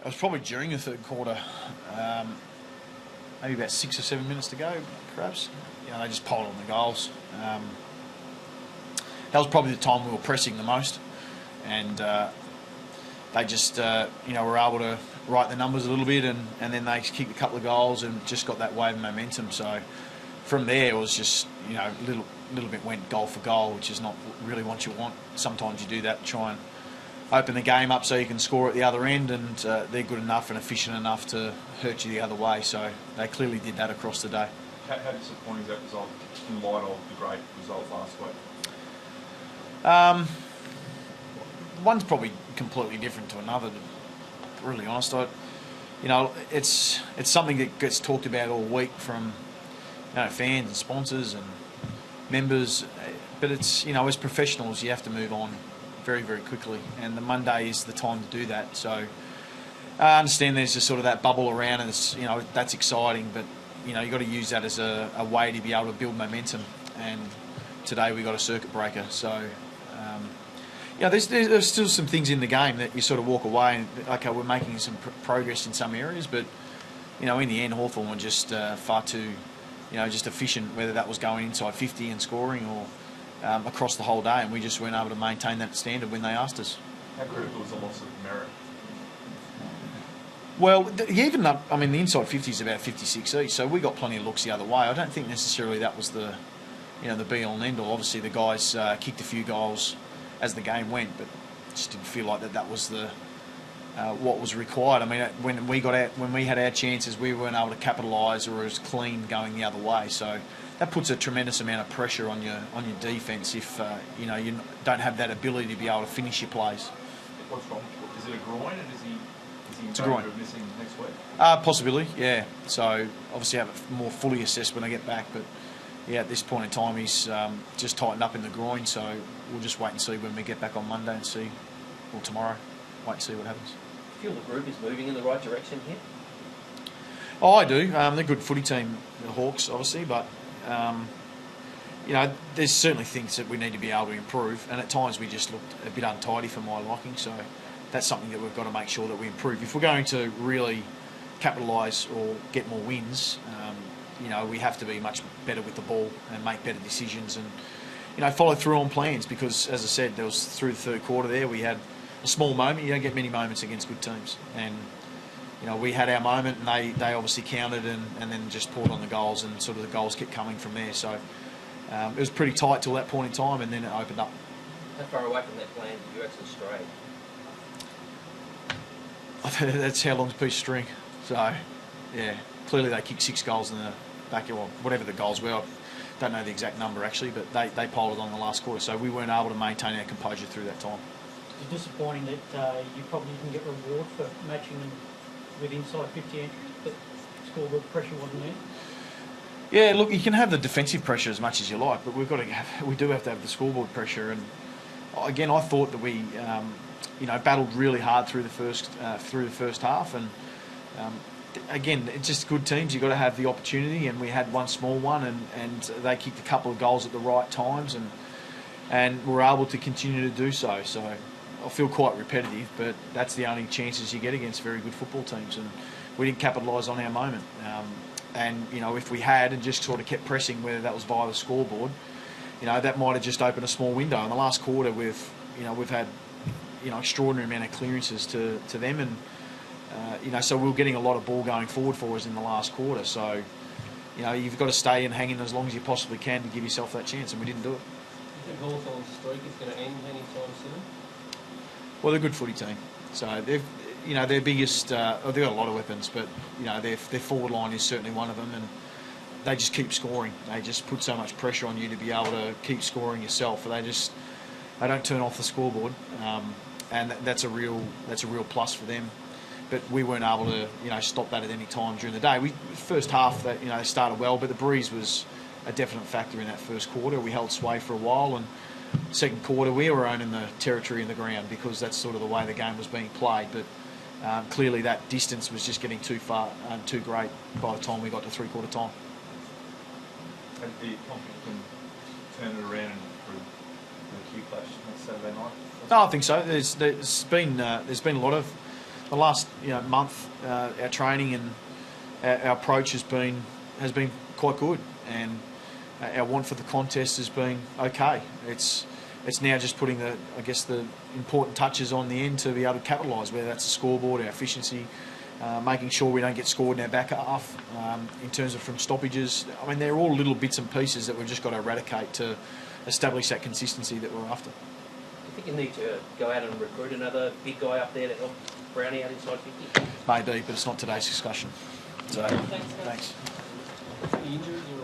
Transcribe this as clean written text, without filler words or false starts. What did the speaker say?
It was probably during the third quarter, maybe about 6 or 7 minutes to go, perhaps. They just piled on the goals. That was probably the time we were pressing the most, and they just were able to right the numbers a little bit, and then they kicked a couple of goals and just got that wave of momentum. So from there, it was just a little bit went goal for goal, which is not really what you want. Sometimes you do that to try and open the game up so you can score at the other end, and they're good enough and efficient enough to hurt you the other way. So they clearly did that across the day. How disappointing is that result in light of the great result last week? One's probably completely different to another, to be really honest. It's something that gets talked about all week from fans and sponsors and members, but it's as professionals you have to move on very, very quickly, and the Monday is the time to do that. So I understand there's just sort of that bubble around, and it's that's exciting, but you've got to use that as a way to be able to build momentum. And today we got a circuit breaker. So there's still some things in the game that you sort of walk away and okay, we're making some progress in some areas, but in the end, Hawthorn were just far too just efficient, whether that was going inside 50 and scoring or across the whole day, and we just weren't able to maintain that standard when they asked us. How critical is the loss of merit? Well, even up, the inside 50 is about 56 each, so we got plenty of looks the other way. I don't think necessarily that was the be-all and end-all. Obviously, the guys kicked a few goals as the game went, but just didn't feel like that was the what was required. When we had our chances, we weren't able to capitalise, or it was clean going the other way. So that puts a tremendous amount of pressure on your defence if you don't have that ability to be able to finish your plays. What's wrong? Is it a groin, and is he it's a groin. Missing next week? Possibly, yeah. So obviously have it more fully assessed when I get back, but yeah, at this point in time he's just tightened up in the groin. So we'll just wait and see when we get back on Monday and see, or tomorrow, wait and see what happens. Do you feel the group is moving in the right direction here? Oh, I do. They're a good footy team, the Hawks, obviously, but there's certainly things that we need to be able to improve, and at times we just looked a bit untidy for my liking. So that's something that we've got to make sure that we improve. If we're going to really capitalise or get more wins, we have to be much better with the ball and make better decisions and follow through on plans, because, as I said, there was through the third quarter there we had a small moment. You don't get many moments against good teams, and we had our moment, and they obviously countered and then just poured on the goals, and sort of the goals kept coming from there. So it was pretty tight till that point in time, and then it opened up. How far away from that plan did you actually stray? That's how long's a piece of string. So yeah, clearly they kicked 6 goals in the back, or whatever the goals were. I don't know the exact number actually, but they piled it on the last quarter, so we weren't able to maintain our composure through that time. It's disappointing that you probably didn't get reward for matching them with inside 50 entries, but scoreboard pressure wasn't there. Yeah, look, you can have the defensive pressure as much as you like, but we do have to have the scoreboard pressure. And again, I thought that we battled really hard through the first half, and again, it's just good teams. You've got to have the opportunity, and we had one small one, and they kicked a couple of goals at the right times, and were able to continue to do so. So I feel quite repetitive, but that's the only chances you get against very good football teams, and we didn't capitalise on our moment. And if we had and just sort of kept pressing, whether that was via the scoreboard, that might have just opened a small window. In the last quarter, we've had extraordinary amount of clearances to them, and so we were getting a lot of ball going forward for us in the last quarter. So you've got to stay and hang in as long as you possibly can to give yourself that chance, and we didn't do it. Do you think Hawthorn's streak is going to end anytime soon? Well, they're a good footy team, so they've their biggest. They've got a lot of weapons, but their forward line is certainly one of them, and they just keep scoring. They just put so much pressure on you to be able to keep scoring yourself. They don't turn off the scoreboard, and that's a real plus for them. But we weren't able to stop that at any time during the day. First half they started well, but the breeze was a definite factor in that first quarter. We held sway for a while, and second quarter we were owning the territory in the ground, because that's sort of the way the game was being played. But clearly that distance was just getting too far and too great by the time we got to three-quarter time. And the confidence can turn it around and improve the Q clash on Saturday night? No, I think so. There's been a lot of the last month, our training and our approach has been quite good, and our want for the contest has been okay. It's now just putting the important touches on the end to be able to capitalise, whether that's the scoreboard, our efficiency, making sure we don't get scored in our back half, in terms of from stoppages. I mean, they're all little bits and pieces that we've just got to eradicate to establish that consistency that we're after. Do you think you need to go out and recruit another big guy up there to help Brownie out inside 50? Maybe, but it's not today's discussion. So, Thanks, guys. thanks. The injuries are